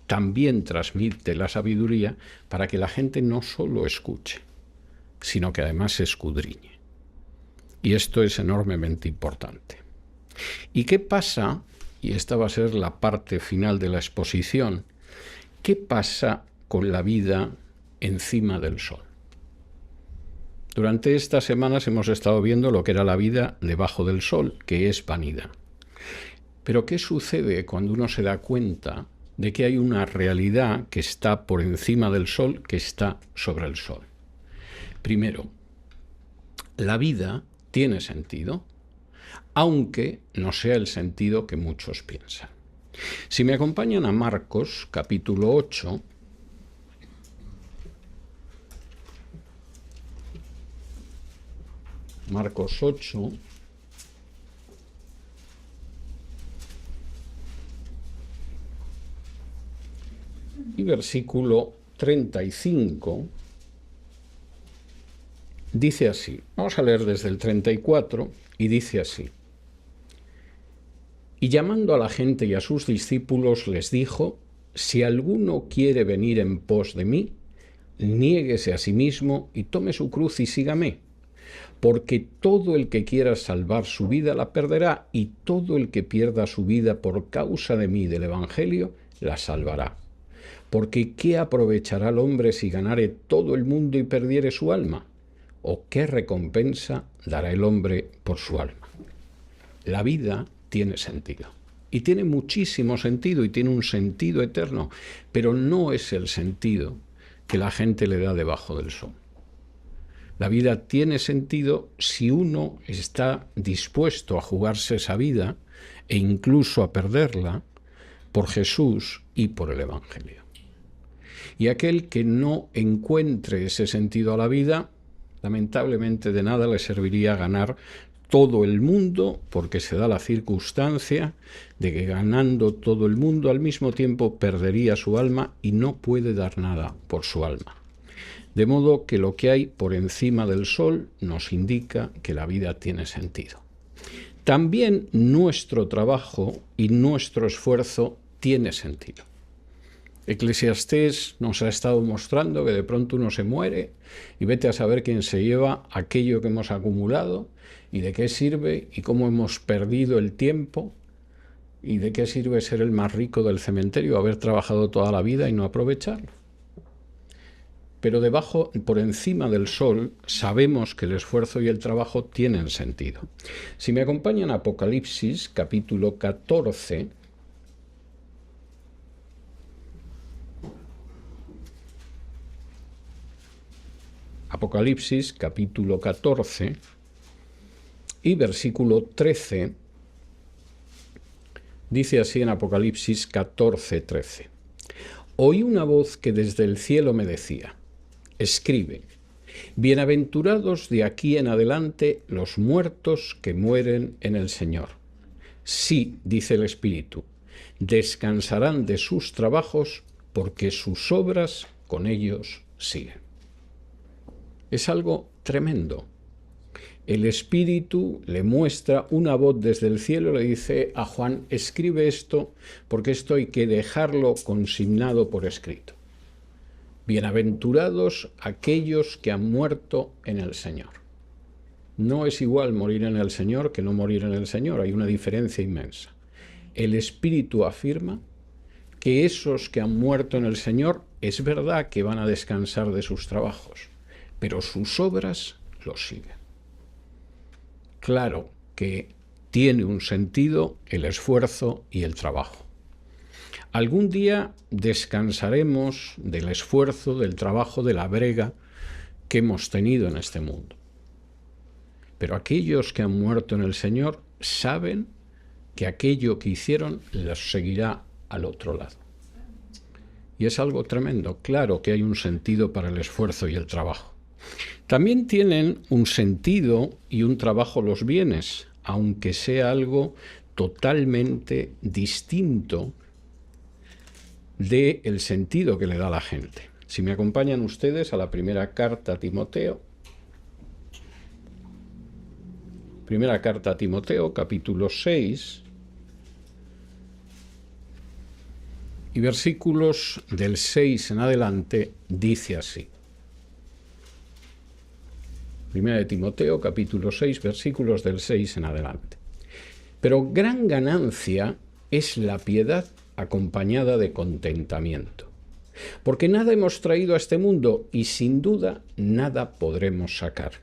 también transmite la sabiduría para que la gente no solo escuche, sino que además se escudriñe. Y esto es enormemente importante. ¿Y qué pasa? Y esta va a ser la parte final de la exposición. ¿Qué pasa con la vida encima del sol? Durante estas semanas hemos estado viendo lo que era la vida debajo del sol, que es vanidad. Pero ¿qué sucede cuando uno se da cuenta de que hay una realidad que está por encima del sol, que está sobre el sol? Primero, la vida tiene sentido, aunque no sea el sentido que muchos piensan. Si me acompañan a Marcos, capítulo 8, Marcos 8, y versículo 35, dice así. Vamos a leer desde el 34 y dice así. Y llamando a la gente y a sus discípulos les dijo: si alguno quiere venir en pos de mí, niéguese a sí mismo y tome su cruz y sígame. Porque todo el que quiera salvar su vida la perderá, y todo el que pierda su vida por causa de mí y del Evangelio la salvará. Porque ¿qué aprovechará el hombre si ganare todo el mundo y perdiere su alma? ¿O qué recompensa dará el hombre por su alma? La vida tiene sentido. Y tiene muchísimo sentido, y tiene un sentido eterno, pero no es el sentido que la gente le da debajo del sol. La vida tiene sentido si uno está dispuesto a jugarse esa vida e incluso a perderla por Jesús y por el Evangelio. Y aquel que no encuentre ese sentido a la vida, lamentablemente de nada le serviría ganar todo el mundo, porque se da la circunstancia de que ganando todo el mundo al mismo tiempo perdería su alma y no puede dar nada por su alma. De modo que lo que hay por encima del sol nos indica que la vida tiene sentido. También nuestro trabajo y nuestro esfuerzo tiene sentido. Eclesiastés nos ha estado mostrando que de pronto uno se muere y vete a saber quién se lleva aquello que hemos acumulado y de qué sirve y cómo hemos perdido el tiempo y de qué sirve ser el más rico del cementerio, haber trabajado toda la vida y no aprovecharlo. Pero debajo, por encima del sol, sabemos que el esfuerzo y el trabajo tienen sentido. Si me acompañan a Apocalipsis, capítulo 14, Apocalipsis, capítulo 14 y versículo 13, dice así en Apocalipsis 14, 13. Oí una voz que desde el cielo me decía: escribe, bienaventurados de aquí en adelante los muertos que mueren en el Señor. Sí, dice el Espíritu, descansarán de sus trabajos porque sus obras con ellos siguen. Es algo tremendo. El Espíritu le muestra una voz desde el cielo, le dice a Juan: escribe esto porque esto hay que dejarlo consignado por escrito. Bienaventurados aquellos que han muerto en el Señor. No es igual morir en el Señor que no morir en el Señor, hay una diferencia inmensa. El Espíritu afirma que esos que han muerto en el Señor es verdad que van a descansar de sus trabajos, pero sus obras los siguen. Claro que tiene un sentido el esfuerzo y el trabajo. Algún día descansaremos del esfuerzo, del trabajo, de la brega que hemos tenido en este mundo. Pero aquellos que han muerto en el Señor saben que aquello que hicieron los seguirá al otro lado. Y es algo tremendo. Claro que hay un sentido para el esfuerzo y el trabajo. También tienen un sentido y un trabajo los bienes, aunque sea algo totalmente distinto del sentido que le da la gente. Si me acompañan ustedes a la primera carta a Timoteo, capítulo 6, y versículos del 6 en adelante, dice así. Primera de Timoteo, capítulo 6, versículos del 6 en adelante. Pero gran ganancia es la piedad acompañada de contentamiento. Porque nada hemos traído a este mundo y sin duda nada podremos sacar.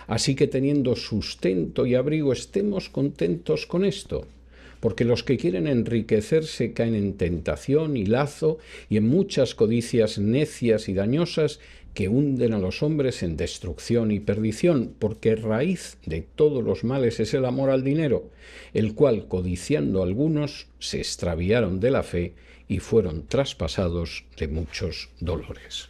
Así que teniendo sustento y abrigo estemos contentos con esto. Porque los que quieren enriquecerse caen en tentación y lazo y en muchas codicias necias y dañosas que hunden a los hombres en destrucción y perdición, porque raíz de todos los males es el amor al dinero, el cual, codiciando algunos, se extraviaron de la fe y fueron traspasados de muchos dolores.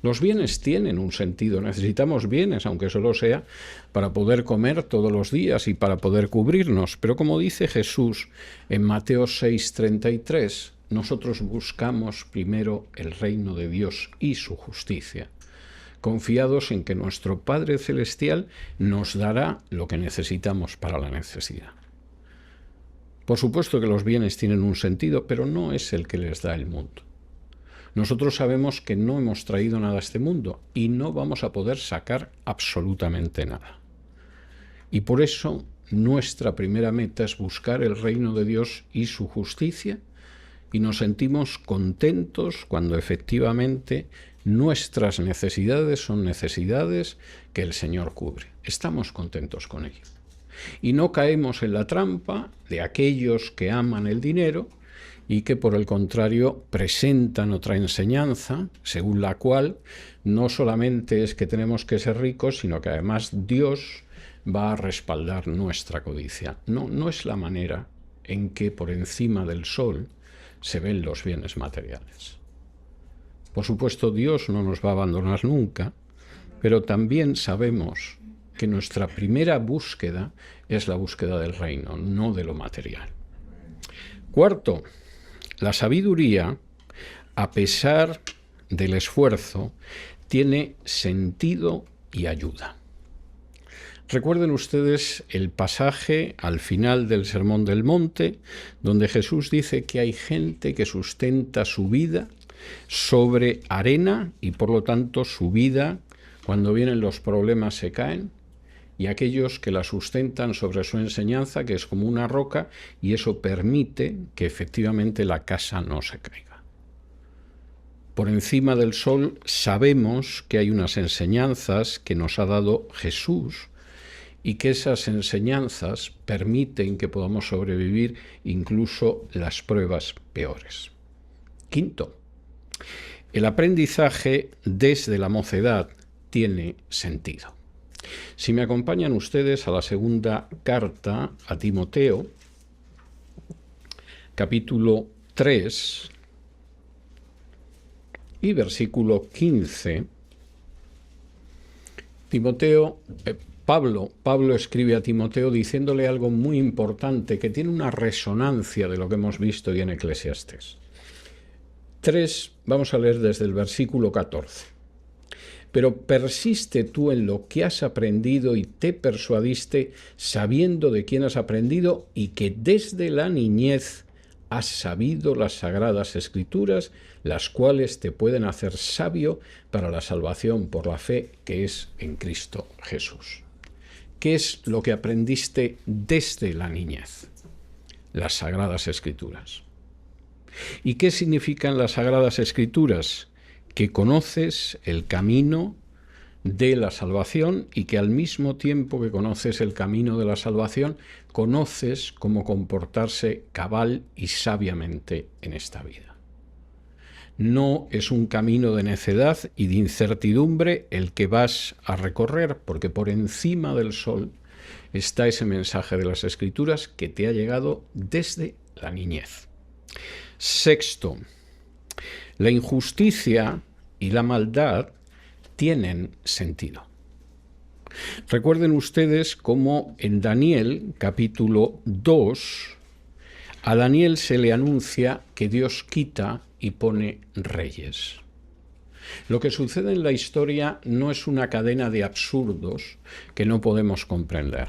Los bienes tienen un sentido, necesitamos bienes, aunque solo sea para poder comer todos los días y para poder cubrirnos. Pero como dice Jesús en Mateo 6:33, nosotros buscamos primero el reino de Dios y su justicia, confiados en que nuestro Padre Celestial nos dará lo que necesitamos para la necesidad. Por supuesto que los bienes tienen un sentido, pero no es el que les da el mundo. Nosotros sabemos que no hemos traído nada a este mundo y no vamos a poder sacar absolutamente nada. Y por eso nuestra primera meta es buscar el reino de Dios y su justicia, y nos sentimos contentos cuando efectivamente nuestras necesidades son necesidades que el Señor cubre. Estamos contentos con ello. Y no caemos en la trampa de aquellos que aman el dinero y que por el contrario presentan otra enseñanza, según la cual no solamente es que tenemos que ser ricos, sino que además Dios va a respaldar nuestra codicia. No, no es la manera en que por encima del sol se ven los bienes materiales. Por supuesto, Dios no nos va a abandonar nunca, pero también sabemos que nuestra primera búsqueda es la búsqueda del reino, no de lo material. Cuarto, la sabiduría, a pesar del esfuerzo, tiene sentido y ayuda. Recuerden ustedes el pasaje al final del Sermón del Monte, donde Jesús dice que hay gente que sustenta su vida sobre arena y por lo tanto su vida, cuando vienen los problemas, se caen, y aquellos que la sustentan sobre su enseñanza, que es como una roca, y eso permite que efectivamente la casa no se caiga. Por encima del sol sabemos que hay unas enseñanzas que nos ha dado Jesús y que esas enseñanzas permiten que podamos sobrevivir incluso las pruebas peores. Quinto, el aprendizaje desde la mocedad tiene sentido. Si me acompañan ustedes a la segunda carta a Timoteo, capítulo 3 y versículo 15, Pablo escribe a Timoteo diciéndole algo muy importante que tiene una resonancia de lo que hemos visto hoy en Eclesiastés. 3, vamos a leer desde el versículo 14. Pero persiste tú en lo que has aprendido y te persuadiste sabiendo de quién has aprendido y que desde la niñez has sabido las sagradas escrituras, las cuales te pueden hacer sabio para la salvación por la fe que es en Cristo Jesús. ¿Qué es lo que aprendiste desde la niñez? Las sagradas escrituras. ¿Y qué significan las sagradas escrituras? Que conoces el camino de la salvación y que al mismo tiempo que conoces el camino de la salvación, conoces cómo comportarse cabal y sabiamente en esta vida. No es un camino de necedad y de incertidumbre el que vas a recorrer, porque por encima del sol está ese mensaje de las Escrituras que te ha llegado desde la niñez. Sexto, la injusticia y la maldad tienen sentido. Recuerden ustedes cómo en Daniel, capítulo 2, a Daniel se le anuncia que Dios quita y pone reyes. Lo que sucede en la historia no es una cadena de absurdos que no podemos comprender.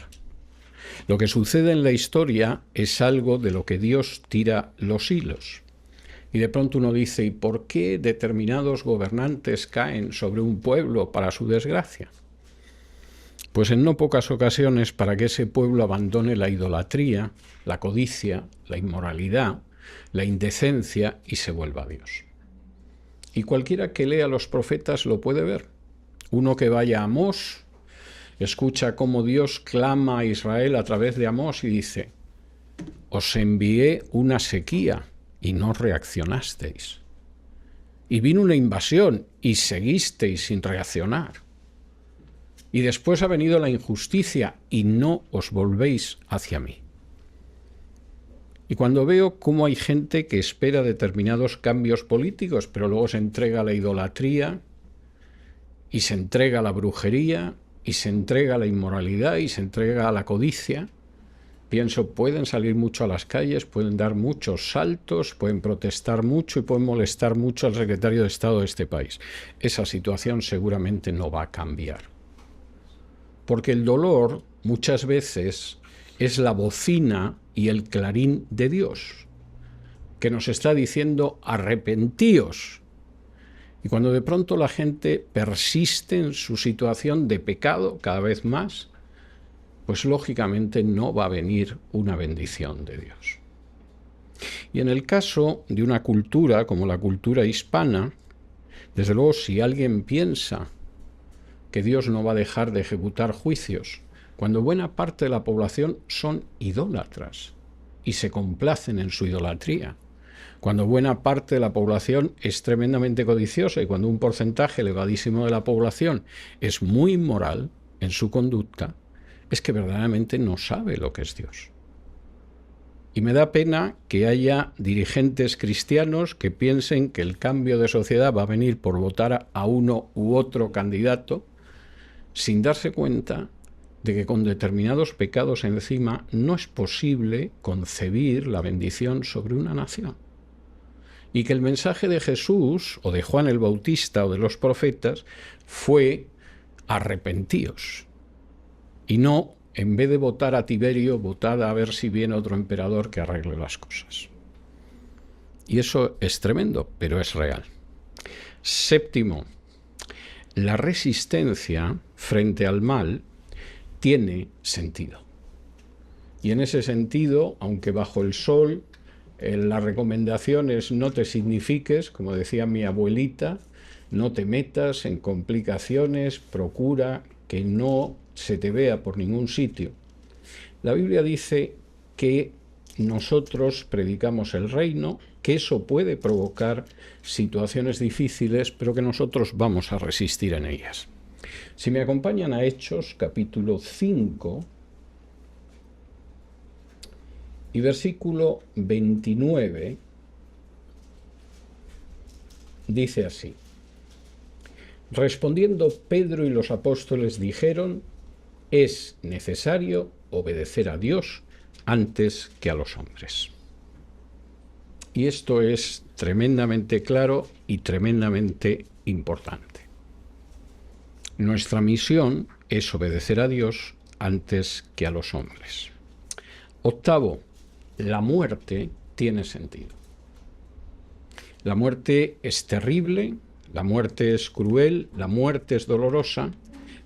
Lo que sucede en la historia es algo de lo que Dios tira los hilos. Y de pronto uno dice, ¿y por qué determinados gobernantes caen sobre un pueblo para su desgracia? Pues en no pocas ocasiones para que ese pueblo abandone la idolatría, la codicia, la inmoralidad, la indecencia y se vuelva a Dios. Y cualquiera que lea los profetas lo puede ver. Uno que vaya a Amós, escucha cómo Dios clama a Israel a través de Amós y dice, os envié una sequía y no reaccionasteis. Y vino una invasión y seguisteis sin reaccionar. Y después ha venido la injusticia y no os volvéis hacia mí. Y cuando veo cómo hay gente que espera determinados cambios políticos, pero luego se entrega a la idolatría, y se entrega a la brujería, y se entrega a la inmoralidad, y se entrega a la codicia, pienso, pueden salir mucho a las calles, pueden dar muchos saltos, pueden protestar mucho y pueden molestar mucho al secretario de Estado de este país. Esa situación seguramente no va a cambiar. Porque el dolor muchas veces es la bocina y el clarín de Dios, que nos está diciendo arrepentíos. Y cuando de pronto la gente persiste en su situación de pecado cada vez más, pues lógicamente no va a venir una bendición de Dios. Y en el caso de una cultura como la cultura hispana, desde luego si alguien piensa que Dios no va a dejar de ejecutar juicios, cuando buena parte de la población son idólatras y se complacen en su idolatría, cuando buena parte de la población es tremendamente codiciosa y cuando un porcentaje elevadísimo de la población es muy inmoral en su conducta, es que verdaderamente no sabe lo que es Dios. Y me da pena que haya dirigentes cristianos que piensen que el cambio de sociedad va a venir por votar a uno u otro candidato, sin darse cuenta de que con determinados pecados encima no es posible concebir la bendición sobre una nación. Y que el mensaje de Jesús, o de Juan el Bautista, o de los profetas, fue arrepentíos. Y no, en vez de votar a Tiberio, votad a ver si viene otro emperador que arregle las cosas. Y eso es tremendo, pero es real. Séptimo, la resistencia frente al mal tiene sentido. Y en ese sentido, aunque bajo el sol la recomendación es no te signifiques, como decía mi abuelita, no te metas en complicaciones, procura que no se te vea por ningún sitio. La Biblia dice que nosotros predicamos el reino, que eso puede provocar situaciones difíciles, pero que nosotros vamos a resistir en ellas. Si me acompañan a Hechos, capítulo 5, y versículo 29, dice así: respondiendo Pedro y los apóstoles dijeron, es necesario obedecer a Dios antes que a los hombres. Y esto es tremendamente claro y tremendamente importante. Nuestra misión es obedecer a Dios antes que a los hombres. Octavo, la muerte tiene sentido. La muerte es terrible, la muerte es cruel, la muerte es dolorosa,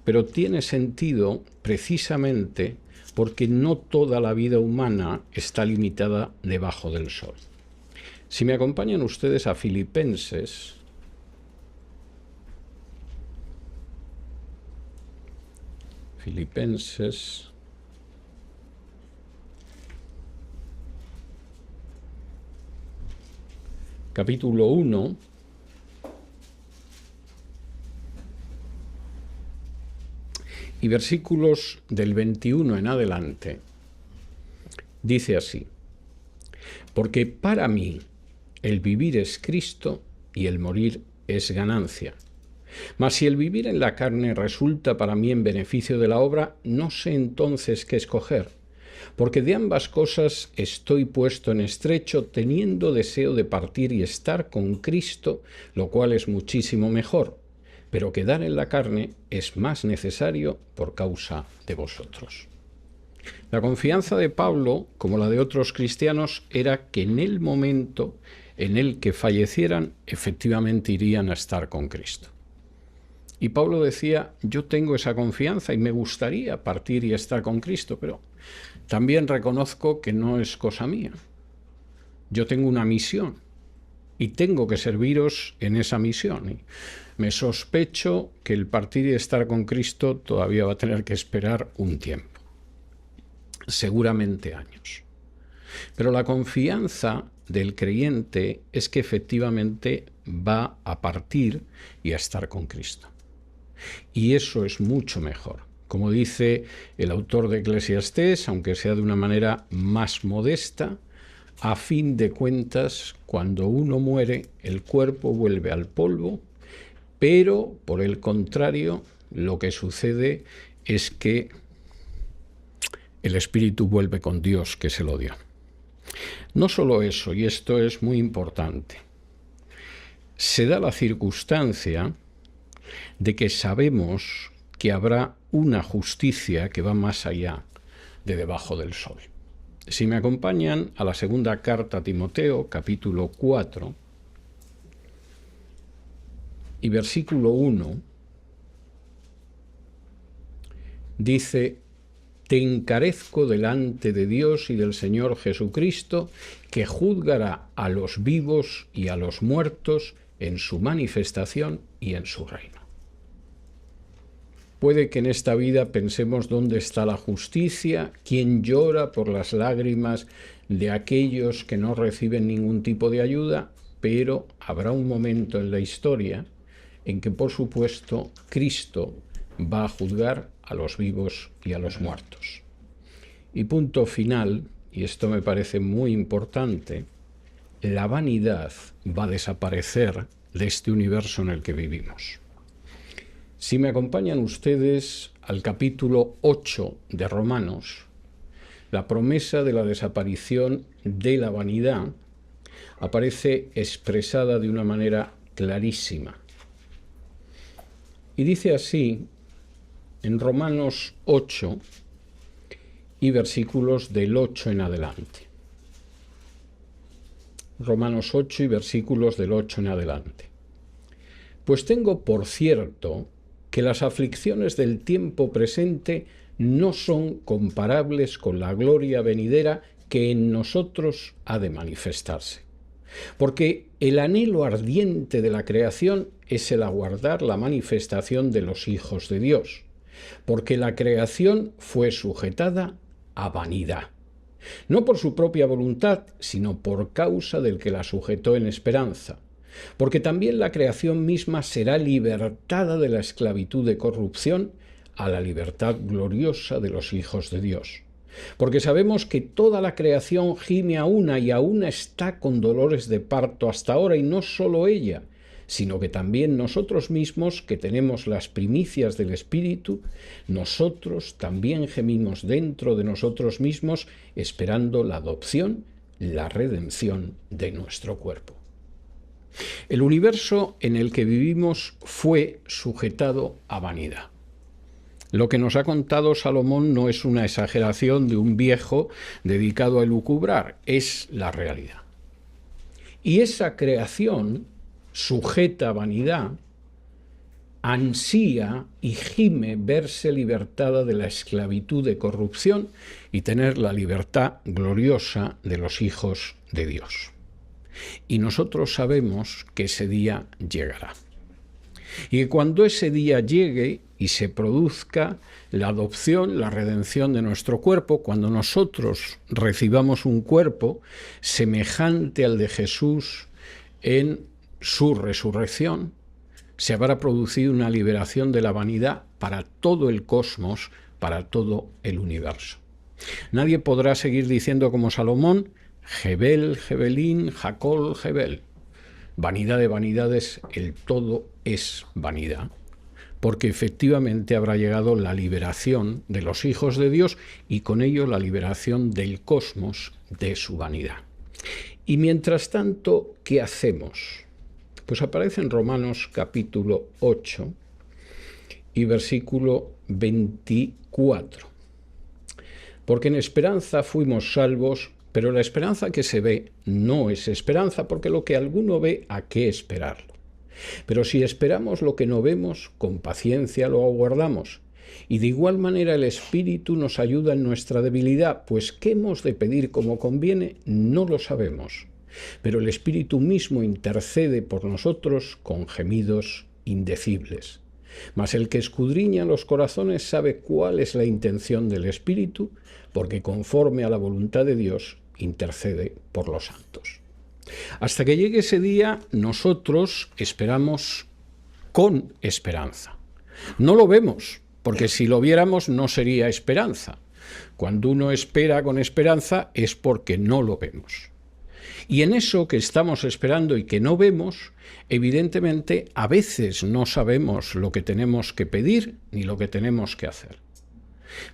pero tiene sentido precisamente porque no toda la vida humana está limitada debajo del sol. Si me acompañan ustedes a Filipenses, capítulo 1, y versículos del 21 en adelante, dice así: porque para mí el vivir es Cristo y el morir es ganancia. Mas si el vivir en la carne resulta para mí en beneficio de la obra, no sé entonces qué escoger, porque de ambas cosas estoy puesto en estrecho, teniendo deseo de partir y estar con Cristo, lo cual es muchísimo mejor, pero quedar en la carne es más necesario por causa de vosotros. La confianza de Pablo, como la de otros cristianos, era que en el momento en el que fallecieran, efectivamente irían a estar con Cristo. Y Pablo decía, yo tengo esa confianza y me gustaría partir y estar con Cristo, pero también reconozco que no es cosa mía. Yo tengo una misión y tengo que serviros en esa misión. Y me sospecho que el partir y estar con Cristo todavía va a tener que esperar un tiempo, seguramente años. Pero la confianza del creyente es que efectivamente va a partir y a estar con Cristo. Y eso es mucho mejor. Como dice el autor de Eclesiastés, aunque sea de una manera más modesta, a fin de cuentas, cuando uno muere, el cuerpo vuelve al polvo Pero, por el contrario, lo que sucede es que el espíritu vuelve con Dios que se lo dio. No solo eso, y esto es muy importante, se da la circunstancia de que sabemos que habrá una justicia que va más allá de debajo del sol. Si me acompañan a la segunda carta a Timoteo, capítulo 4, y versículo 1, dice: te encarezco delante de Dios y del Señor Jesucristo, que juzgará a los vivos y a los muertos en su manifestación y en su reino. Puede que en esta vida pensemos dónde está la justicia, quién llora por las lágrimas de aquellos que no reciben ningún tipo de ayuda, pero habrá un momento en la historia en que, por supuesto, Cristo va a juzgar a los vivos y a los muertos. Y punto final, y esto me parece muy importante, la vanidad va a desaparecer de este universo en el que vivimos. Si me acompañan ustedes al capítulo 8 de Romanos, la promesa de la desaparición de la vanidad aparece expresada de una manera clarísima. Y dice así en Romanos 8 y versículos del 8 en adelante. Romanos 8 y versículos del 8 en adelante. Pues tengo por cierto que las aflicciones del tiempo presente no son comparables con la gloria venidera que en nosotros ha de manifestarse. Porque el anhelo ardiente de la creación es el aguardar la manifestación de los hijos de Dios, porque la creación fue sujetada a vanidad, no por su propia voluntad, sino por causa del que la sujetó en esperanza, porque también la creación misma será libertada de la esclavitud de corrupción a la libertad gloriosa de los hijos de Dios. Porque sabemos que toda la creación gime a una y aún está con dolores de parto hasta ahora, y no solo ella, sino que también nosotros mismos, que tenemos las primicias del Espíritu, nosotros también gemimos dentro de nosotros mismos, esperando la adopción, la redención de nuestro cuerpo. El universo en el que vivimos fue sujetado a vanidad. Lo que nos ha contado Salomón no es una exageración de un viejo dedicado a elucubrar, es la realidad. Y esa creación, sujeta a vanidad, ansía y gime verse libertada de la esclavitud de corrupción y tener la libertad gloriosa de los hijos de Dios. Y nosotros sabemos que ese día llegará. Y que cuando ese día llegue y se produzca la adopción, la redención de nuestro cuerpo, cuando nosotros recibamos un cuerpo semejante al de Jesús en su resurrección, se habrá producido una liberación de la vanidad para todo el cosmos, para todo el universo. Nadie podrá seguir diciendo como Salomón: Jebel, Jebelín, Jacol, Jebel. Vanidad de vanidades, el todo es vanidad, porque efectivamente habrá llegado la liberación de los hijos de Dios y con ello la liberación del cosmos de su vanidad. Y mientras tanto, ¿qué hacemos? Pues aparece en Romanos capítulo 8 y versículo 24. Porque en esperanza fuimos salvos, pero la esperanza que se ve no es esperanza, porque lo que alguno ve, ¿a qué esperarlo? Pero si esperamos lo que no vemos, con paciencia lo aguardamos. Y de igual manera el Espíritu nos ayuda en nuestra debilidad, pues ¿qué hemos de pedir como conviene? No lo sabemos. Pero el Espíritu mismo intercede por nosotros con gemidos indecibles. Mas el que escudriña los corazones sabe cuál es la intención del Espíritu, porque conforme a la voluntad de Dios intercede por los santos. Hasta que llegue ese día, nosotros esperamos con esperanza. No lo vemos, porque si lo viéramos no sería esperanza. Cuando uno espera con esperanza es porque no lo vemos. Y en eso que estamos esperando y que no vemos, evidentemente a veces no sabemos lo que tenemos que pedir ni lo que tenemos que hacer.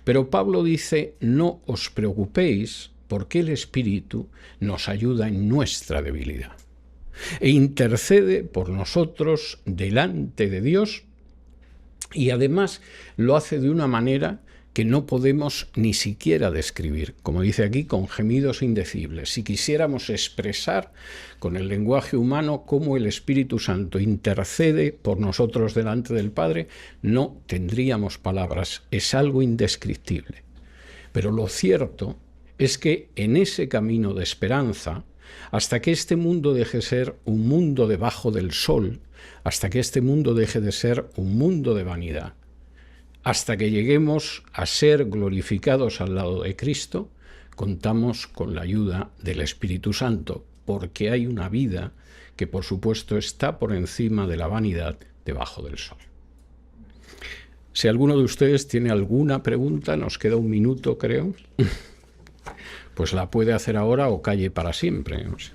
Pero Pablo dice, no os preocupéis porque el Espíritu nos ayuda en nuestra debilidad e intercede por nosotros delante de Dios, y además lo hace de una manera que no podemos ni siquiera describir, como dice aquí, con gemidos indecibles. Si quisiéramos expresar con el lenguaje humano cómo el Espíritu Santo intercede por nosotros delante del Padre, no tendríamos palabras, es algo indescriptible. Pero lo cierto es que en ese camino de esperanza, hasta que este mundo deje de ser un mundo debajo del sol, hasta que este mundo deje de ser un mundo de vanidad, hasta que lleguemos a ser glorificados al lado de Cristo, contamos con la ayuda del Espíritu Santo, porque hay una vida que, por supuesto, está por encima de la vanidad debajo del sol. Si alguno de ustedes tiene alguna pregunta, nos queda un minuto, creo, pues la puede hacer ahora o calle para siempre. No sé.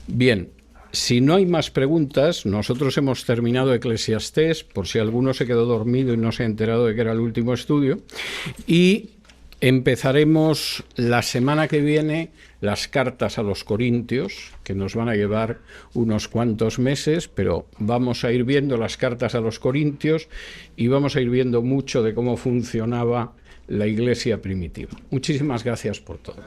Bien, si no hay más preguntas, nosotros hemos terminado Eclesiastés, por si alguno se quedó dormido y no se ha enterado de que era el último estudio, y empezaremos la semana que viene las cartas a los Corintios, que nos van a llevar unos cuantos meses, pero vamos a ir viendo las cartas a los Corintios y vamos a ir viendo mucho de cómo funcionaba la iglesia primitiva. Muchísimas gracias por todo.